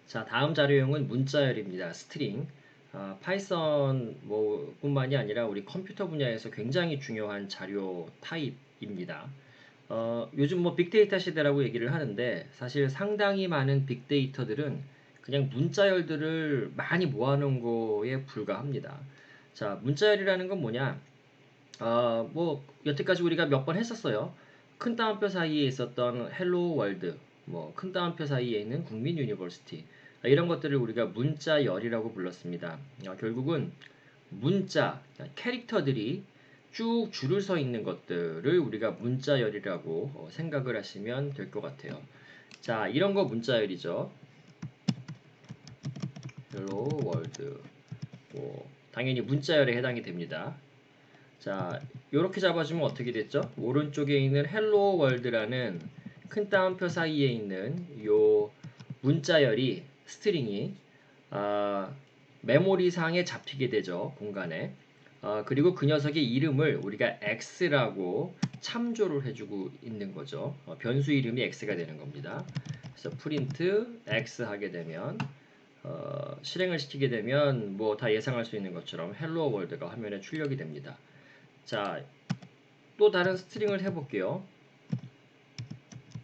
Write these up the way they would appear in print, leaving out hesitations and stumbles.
자, 다음 자료용은 문자열입니다. 스트링. 파이썬 뿐만이 아니라 우리 컴퓨터 분야에서 굉장히 중요한 자료 타입입니다. 요즘 빅데이터 시대라고 얘기를 하는데 사실 상당히 많은 빅데이터들은 그냥 문자열들을 많이 모아놓은 거에 불과합니다. 자, 문자열이라는 건 뭐냐? 여태까지 우리가 몇 번 했었어요. 큰 따옴표 사이에 있었던 헬로 월드, 큰 따옴표 사이에 있는 국민 유니버시티, 이런 것들을 우리가 문자열이라고 불렀습니다. 결국은 문자, 캐릭터들이 쭉 줄을 서 있는 것들을 우리가 문자열이라고 생각을 하시면 될 것 같아요. 자, 이런 거 문자열이죠. 헬로 월드. 당연히 문자열에 해당이 됩니다. 자, 이렇게 잡아주면 어떻게 됐죠? 오른쪽에 있는 헬로 월드라는 큰 따옴표 사이에 있는 요 문자열이 스트링이 메모리상에 잡히게 되죠. 공간에. 그리고 그 녀석의 이름을 우리가 x라고 참조를 해주고 있는 거죠. 변수 이름이 x가 되는 겁니다. 그래서 프린트 x 하게 되면 실행을 시키게 되면 다 예상할 수 있는 것처럼 헬로 월드가 화면에 출력이 됩니다. 자, 또 다른 스트링을 해볼게요.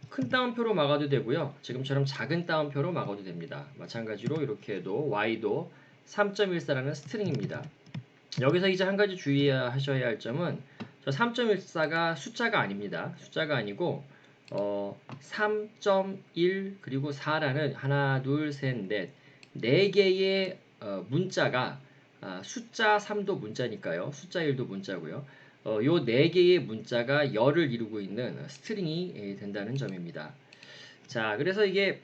큰 따옴표로 막아도 되고요. 지금처럼 작은 따옴표로 막아도 됩니다. 마찬가지로 이렇게 해도 y도 3.14라는 스트링입니다. 여기서 이제 한 가지 주의하셔야 할 점은 저 3.14가 숫자가 아닙니다. 숫자가 아니고 3.1 그리고 4라는 하나, 둘, 셋, 넷, 4개의 문자가 숫자 3도 문자니까요. 숫자 1도 문자고요. 요 4개의 문자가 열을 이루고 있는 스트링이 된다는 점입니다. 자, 그래서 이게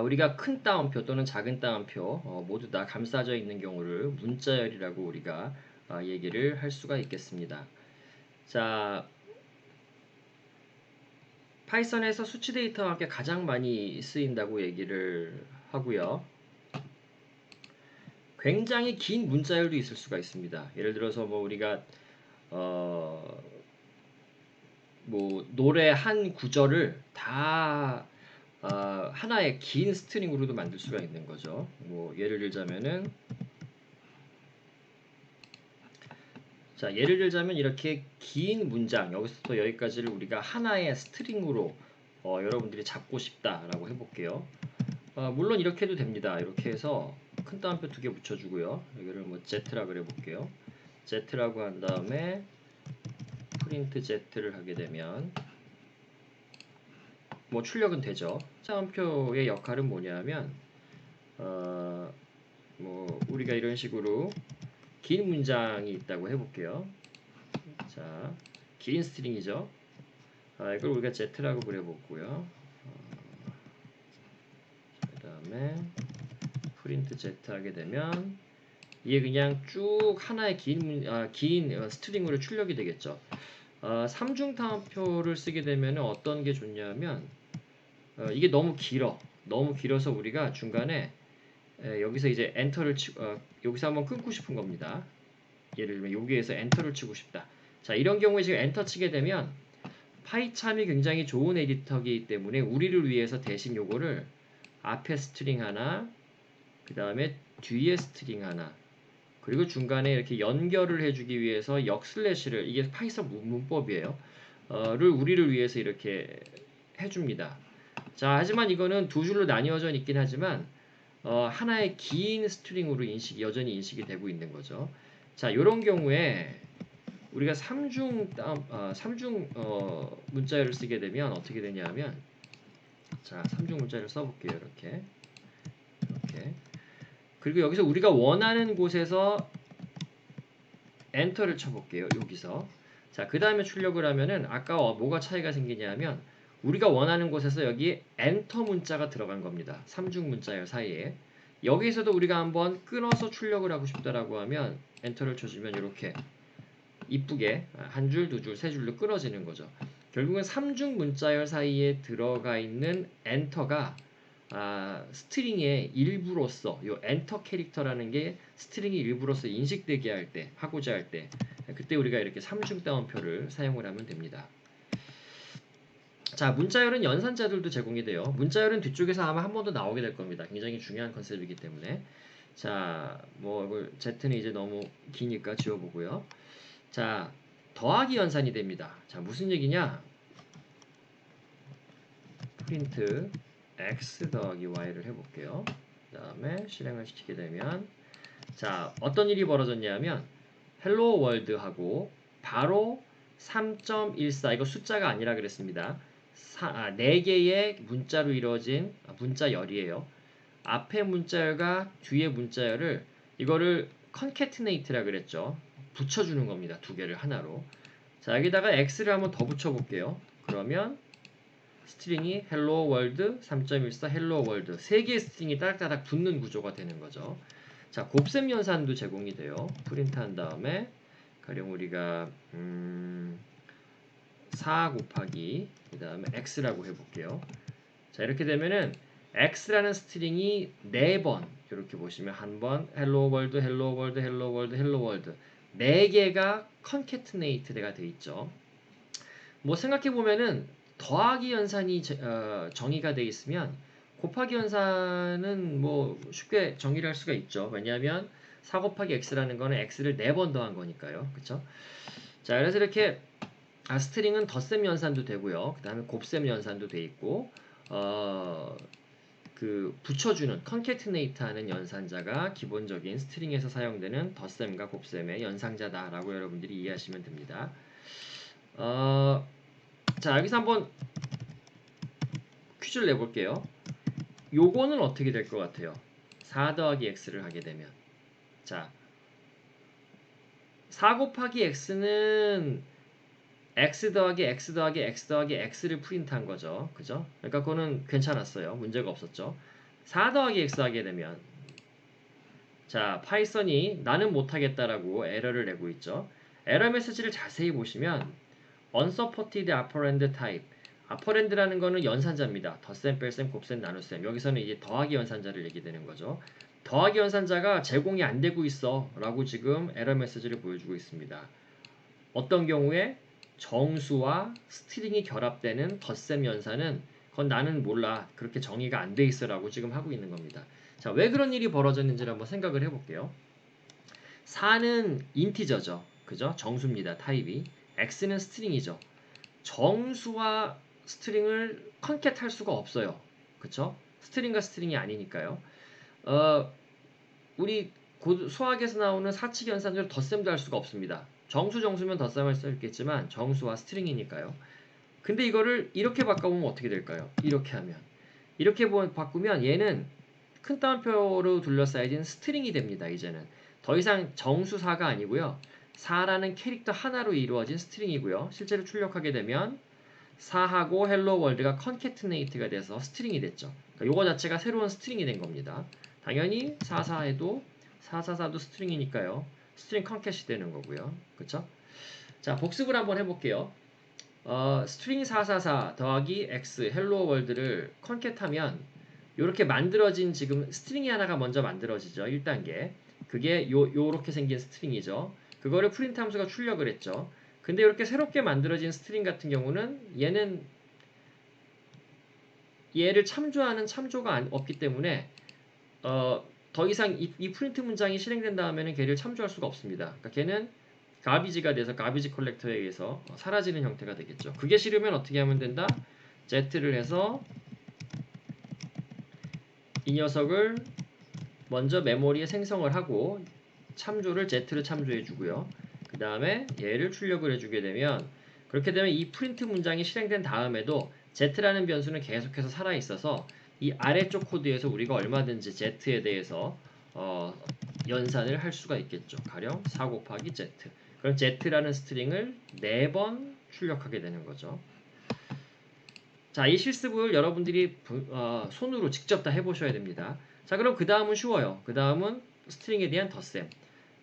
우리가 큰 따옴표 또는 작은 따옴표 모두 다 감싸져 있는 경우를 문자열이라고 우리가 얘기를 할 수가 있겠습니다. 자, 파이썬에서 수치 데이터와 함께 가장 많이 쓰인다고 얘기를 하고요. 굉장히 긴 문자열도 있을 수가 있습니다. 예를 들어서 우리가 노래 한 구절을 다 하나의 긴 스트링으로도 만들 수가 있는 거죠. 예를 들자면은 예를 들자면 이렇게 긴 문장 여기서부터 여기까지를 우리가 하나의 스트링으로 여러분들이 잡고 싶다라고 해볼게요. 물론 이렇게 해도 됩니다. 이렇게 해서 큰 따옴표 2개 붙여주고요. 여기를 Z라 그래 볼게요. Z라고 한 다음에 프린트 Z를 하게 되면 출력은 되죠. 따옴표의 역할은 뭐냐면 우리가 이런 식으로 긴 문장이 있다고 해볼게요. 자, 긴 스트링이죠. 이걸 우리가 Z라고 그려보고요. 그 다음에 프린트 Z 하게 되면 이게 그냥 쭉 하나의 긴 스트링으로 출력이 되겠죠. 3중 따옴표를 쓰게 되면 어떤 게 좋냐면 이게 너무 길어서 우리가 중간에 여기서 이제 엔터를 여기서 한번 끊고 싶은 겁니다. 예를 들면 여기에서 엔터를 치고 싶다. 자, 이런 경우에 지금 엔터 치게 되면 파이참이 굉장히 좋은 에디터이기 때문에 우리를 위해서 대신 요거를 앞에 스트링 하나, 그 다음에 뒤에 스트링 하나, 그리고 중간에 이렇게 연결을 해주기 위해서 역슬래시를, 이게 파이썬 문법이에요. 를 우리를 위해서 이렇게 해줍니다. 자, 하지만 이거는 두 줄로 나뉘어져 있긴 하지만 하나의 긴 스트링으로 여전히 인식이 되고 있는 거죠. 자, 이런 경우에 우리가 3중 문자열을 쓰게 되면 어떻게 되냐면, 자, 3중 문자열을 써볼게요. 이렇게. 그리고 여기서 우리가 원하는 곳에서 엔터를 쳐볼게요. 여기서. 자, 그 다음에 출력을 하면은 아까 뭐가 차이가 생기냐면 우리가 원하는 곳에서 여기 엔터 문자가 들어간 겁니다. 3중 문자열 사이에. 여기서도 우리가 한번 끊어서 출력을 하고 싶다라고 하면 엔터를 쳐주면 이렇게 이쁘게 한 줄, 두 줄, 세 줄로 끊어지는 거죠. 결국은 3중 문자열 사이에 들어가 있는 엔터가 스트링의 일부로서 요 엔터 캐릭터라는 게 스트링의 일부로서 인식되게 할 때, 하고자 할 때, 그때 우리가 이렇게 3중 따옴표를 사용을 하면 됩니다. 자, 문자열은 연산자들도 제공이 돼요. 문자열은 뒤쪽에서 아마 한 번 더 나오게 될 겁니다. 굉장히 중요한 컨셉이기 때문에. 자, 뭐 이걸 Z는 이제 너무 기니까 지워보고요. 자, 더하기 연산이 됩니다. 자, 무슨 얘기냐? 프린트 x 더하기 y를 해볼게요. 그 다음에 실행을 시키게 되면 자, 어떤 일이 벌어졌냐면 헬로 월드하고 바로 3.14 이거 숫자가 아니라 그랬습니다. 4개의 문자로 이루어진 문자열이에요. 앞에 문자열과 뒤에 문자열을 이거를 컨캐트네이트라 그랬죠. 붙여주는 겁니다. 두 개를 하나로. 자, 여기다가 x를 한번 더 붙여볼게요. 그러면 스트링이 hello world 3.14 hello world 세 개의 스트링이 따닥따닥 붙는 구조가 되는 거죠. 자, 곱셈 연산도 제공이 돼요. 프린트한 다음에 가령 우리가 4 곱하기 그 다음에 x라고 해볼게요. 자, 이렇게 되면은 x라는 스트링이 4번 이렇게 보시면 한 번 hello world hello world hello world hello world 4개가 컨캐트네이트가 돼 있죠. 뭐 생각해 보면은 더하기 연산이 정의가 돼 있으면 곱하기 연산은 뭐 쉽게 정의를 할 수가 있죠. 왜냐하면 4 곱하기 x라는 거는 x를 4번 더한 거니까요. 그쵸? 자, 그래서 이렇게 스트링은 덧셈 연산도 되고요. 그 다음에 곱셈 연산도 돼 있고 그 붙여주는 컨캐트네이트 하는 연산자가 기본적인 스트링에서 사용되는 덧셈과 곱셈의 연상자다라고 여러분들이 이해하시면 됩니다. 자, 여기서 한번 퀴즈를 내볼게요. 요거는 어떻게 될 것 같아요? 4 더하기 x를 하게 되면 자, 4 곱하기 x는 x 더하기 x 더하기 x 더하기 x를 프린트한 거죠. 그죠? 그러니까 그거는 괜찮았어요. 문제가 없었죠. 4 더하기 x 하게 되면 자, 파이썬이 나는 못하겠다라고 에러를 내고 있죠. 에러 메시지를 자세히 보시면 unsupported operand type 아퍼랜드라는 거는 연산자입니다. 덧셈, 뺄셈, 곱셈, 나눗셈. 여기서는 이제 더하기 연산자를 얘기되는 거죠. 더하기 연산자가 제공이 안 되고 있어 라고 지금 에러 메시지를 보여주고 있습니다. 어떤 경우에 정수와 스트링이 결합되는 덧셈 연산은 그건 나는 몰라. 그렇게 정의가 안 돼 있어 라고 지금 하고 있는 겁니다. 자, 왜 그런 일이 벌어졌는지를 한번 생각을 해볼게요. 4는 인티저죠. 그죠? 정수입니다. 타입이. x는 스트링이죠. 정수와 스트링을 컨캣 할 수가 없어요. 그쵸? 스트링과 스트링이 아니니까요. 우리 수학에서 나오는 사칙 연산으로 덧셈도 할 수가 없습니다. 정수면 덧셈할 수 있겠지만 정수와 스트링이니까요. 근데 이거를 이렇게 바꿔보면 어떻게 될까요? 이렇게 하면 이렇게 바꾸면 얘는 큰 따옴표로 둘러싸여진 스트링이 됩니다. 이제는 더 이상 정수4가 아니고요. 4라는 캐릭터 하나로 이루어진 스트링이고요. 실제로 출력하게 되면 4하고 헬로 월드가 컨캐트네이트가 돼서 스트링이 됐죠. 그러니까 요거 자체가 새로운 스트링이 된 겁니다. 당연히 44에도 444도 스트링이니까요. 스트링 컨캐시 되는 거고요. 그쵸? 자, 복습을 한번 해볼게요. 스트링 444 더하기 x 헬로 월드를 컨캣하면 이렇게 만들어진 지금 스트링이 하나가 먼저 만들어지죠. 1단계. 그게 요렇게 생긴 스트링이죠. 그거를 프린트 함수가 출력을 했죠. 근데 이렇게 새롭게 만들어진 스트링 같은 경우는 얘를 참조하는 참조가 없기 때문에 더 이상 이 프린트 문장이 실행된 다음에는 걔를 참조할 수가 없습니다. 그러니까 걔는 가비지가 돼서 가비지 컬렉터에 의해서 사라지는 형태가 되겠죠. 그게 싫으면 어떻게 하면 된다? Z를 해서 이 녀석을 먼저 메모리에 생성을 하고 참조를 Z를 참조해 주고요. 그 다음에 얘를 출력을 해주게 되면 그렇게 되면 이 프린트 문장이 실행된 다음에도 Z라는 변수는 계속해서 살아있어서 이 아래쪽 코드에서 우리가 얼마든지 Z에 대해서 연산을 할 수가 있겠죠. 가령 4 곱하기 Z. 그럼 Z라는 스트링을 4번 출력하게 되는 거죠. 자, 이 실습을 여러분들이 손으로 직접 다 해보셔야 됩니다. 자, 그럼 그 다음은 쉬워요. 그 다음은 스트링에 대한 덧셈.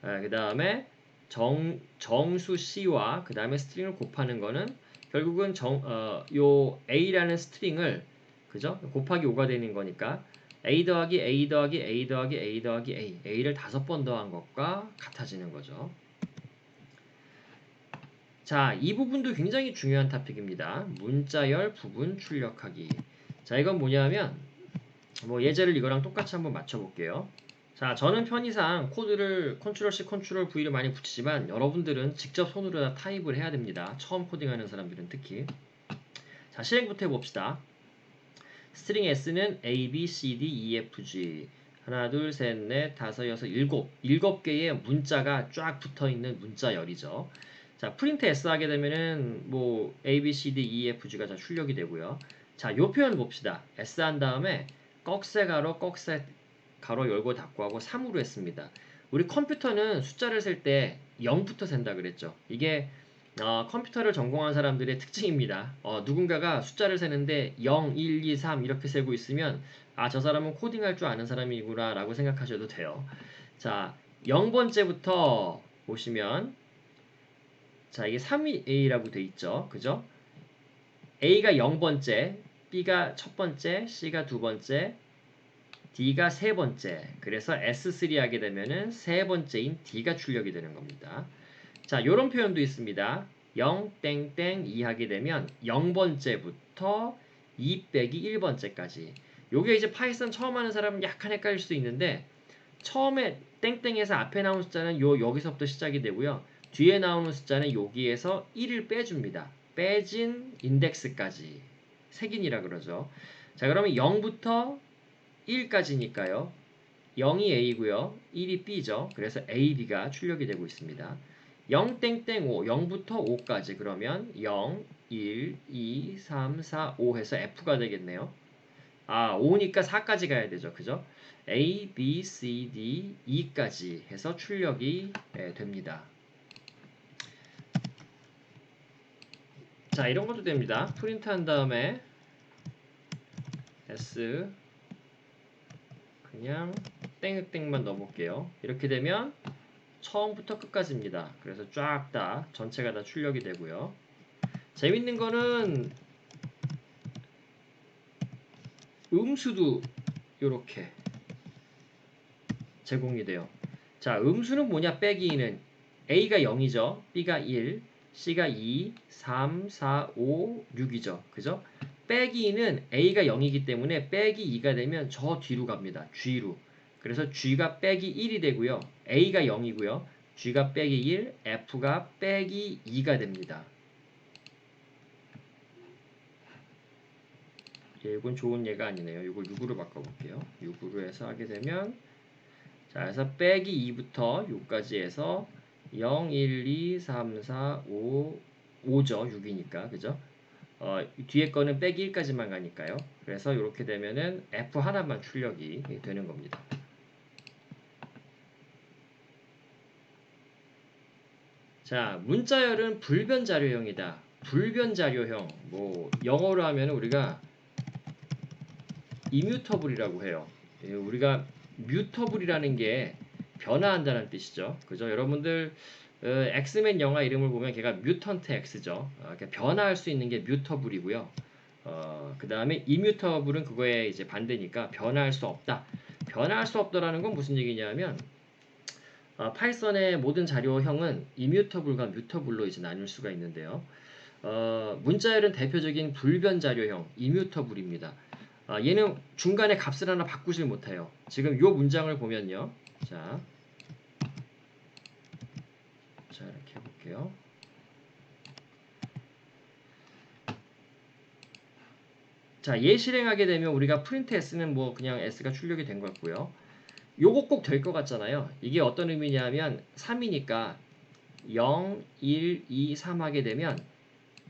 그 다음에 정수 C와 그 다음에 스트링을 곱하는 거는 결국은 요 A라는 스트링을 그죠? 곱하기 5가 되는 거니까 A 더하기 A 더하기 A 더하기 A 더하기 A A를 5번 더한 것과 같아지는 거죠. 자, 이 부분도 굉장히 중요한 토픽입니다. 문자열 부분 출력하기. 자, 이건 뭐냐면 뭐 예제를 이거랑 똑같이 한번 맞춰볼게요. 자, 저는 편의상 코드를 컨트롤 C, 컨트롤 V를 많이 붙이지만 여러분들은 직접 손으로 다 타입을 해야 됩니다. 처음 코딩하는 사람들은 특히. 자, 실행부터 해봅시다. 스트링 S는 A, B, C, D, E, F, G 하나, 둘, 셋, 넷, 다섯, 여섯, 일곱 개의 문자가 쫙 붙어있는 문자열이죠. 자, 프린트 S 하게 되면은 뭐 A, B, C, D, E, F, G가 다 출력이 되고요. 자, 요 표현 봅시다. S 한 다음에 꺽쇠 가로 꺽쇠 가로 열고 닫고 하고 3으로 했습니다. 우리 컴퓨터는 숫자를 셀 때 0부터 센다 그랬죠. 이게 컴퓨터를 전공한 사람들의 특징입니다. 누군가가 숫자를 세는데 0, 1, 2, 3 이렇게 세고 있으면 저 사람은 코딩할 줄 아는 사람이구나 라고 생각하셔도 돼요. 자, 0번째부터 보시면 자, 이게 3A라고 돼 있죠. 그죠? A가 0번째, B가 첫 번째, C가 두 번째, D가 세 번째. 그래서 S3 하게 되면은 세 번째인 D가 출력이 되는 겁니다. 자, 요런 표현도 있습니다. 0, 땡땡 2 하게 되면 0번째부터 2 빼기 1번째까지. 요게 이제 파이썬 처음 하는 사람은 약간 헷갈릴 수도 있는데 처음에 땡땡에서 앞에 나온 숫자는 여기서부터 시작이 되고요. 뒤에 나오는 숫자는 여기에서 1을 빼줍니다. 빼진 인덱스까지. 색인이라 그러죠. 자, 그러면 0부터 1까지니까요. 0이 A고요. 1이 B죠. 그래서 A, B가 출력이 되고 있습니다. 0, 땡땡 5, 0부터 5까지 그러면 0, 1, 2, 3, 4, 5 해서 F가 되겠네요. 5니까 4까지 가야 되죠. 그죠? A, B, C, D, E까지 해서 출력이 됩니다. 자, 이런 것도 됩니다. 프린트 한 다음에 S 그냥 땡땡만 넣어볼게요. 이렇게 되면 처음부터 끝까지입니다. 그래서 쫙 다 전체가 다 출력이 되고요. 재밌는 거는 음수도 이렇게 제공이 돼요. 자, 음수는 뭐냐? 빼기 2는 A가 0이죠. B가 1, C가 2, 3, 4, 5, 6이죠. 그죠? 빼기 2는 A가 0이기 때문에 빼기 2가 되면 저 뒤로 갑니다. G로. 그래서 G가 빼기 1이 되고요. A가 0이고요. G가 빼기 1, F가 빼기 2가 됩니다. 이건 좋은 예가 아니네요. 이걸 6으로 바꿔볼게요. 6으로 해서 하게 되면 자, 그래서 빼기 2부터 6까지 해서 0, 1, 2, 3, 4, 5, 5죠. 6이니까. 그죠? 뒤에 거는 빼기 1까지만 가니까요. 그래서 이렇게 되면은 F 하나만 출력이 되는 겁니다. 자, 문자열은 불변자료형이다. 불변자료형. 뭐 영어로 하면 우리가 immutable이라고 해요. 우리가 mutable이라는 게 변화한다는 뜻이죠. 그죠? 여러분들 엑스맨 영화 이름을 보면 걔가 뮤턴트 X죠. 변화할 수 있는 게 mutable이고요. 그 다음에 immutable은 그거에 이제 반대니까 변화할 수 없다. 변화할 수 없다라는 건 무슨 얘기냐면 파이썬의 모든 자료형은 immutable과 mutable로 이제 나눌 수가 있는데요. 문자열은 대표적인 불변 자료형 immutable입니다. 얘는 중간에 값을 하나 바꾸질 못해요. 지금 요 문장을 보면요. 자 이렇게 해볼게요. 자, 얘 실행하게 되면 우리가 프린트 S는 뭐 그냥 S가 출력이 된 거고요. 요거 꼭 될 것 같잖아요. 이게 어떤 의미냐면 3이니까 0, 1, 2, 3 하게 되면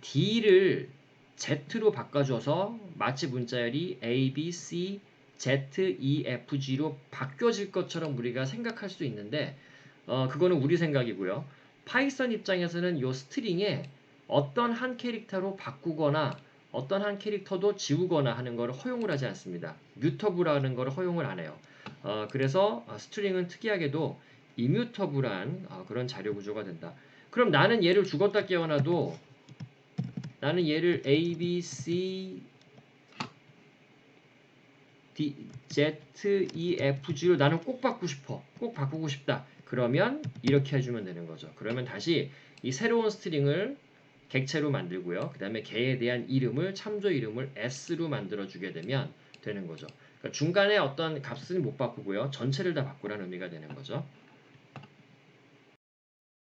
D를 Z로 바꿔줘서 마치 문자열이 A, B, C, Z, E, F, G로 바뀌어질 것처럼 우리가 생각할 수 있는데 그거는 우리 생각이고요. 파이썬 입장에서는 이 스트링에 어떤 한 캐릭터로 바꾸거나 어떤 한 캐릭터도 지우거나 하는 것을 허용을 하지 않습니다. 뮤터블하는 것을 허용을 안 해요. 그래서 스트링은 특이하게도 이뮤터블한 그런 자료 구조가 된다. 그럼 나는 얘를 죽었다 깨어나도 나는 얘를 A, B, C, D, Z, E, F, G로 나는 꼭 바꾸고 싶어. 꼭 바꾸고 싶다. 그러면 이렇게 해주면 되는 거죠. 그러면 다시 이 새로운 스트링을 객체로 만들고요. 그 다음에 걔에 대한 이름을 참조 이름을 s로 만들어 주게 되면 되는 거죠. 그러니까 중간에 어떤 값은 못 바꾸고요. 전체를 다 바꾸라는 의미가 되는 거죠.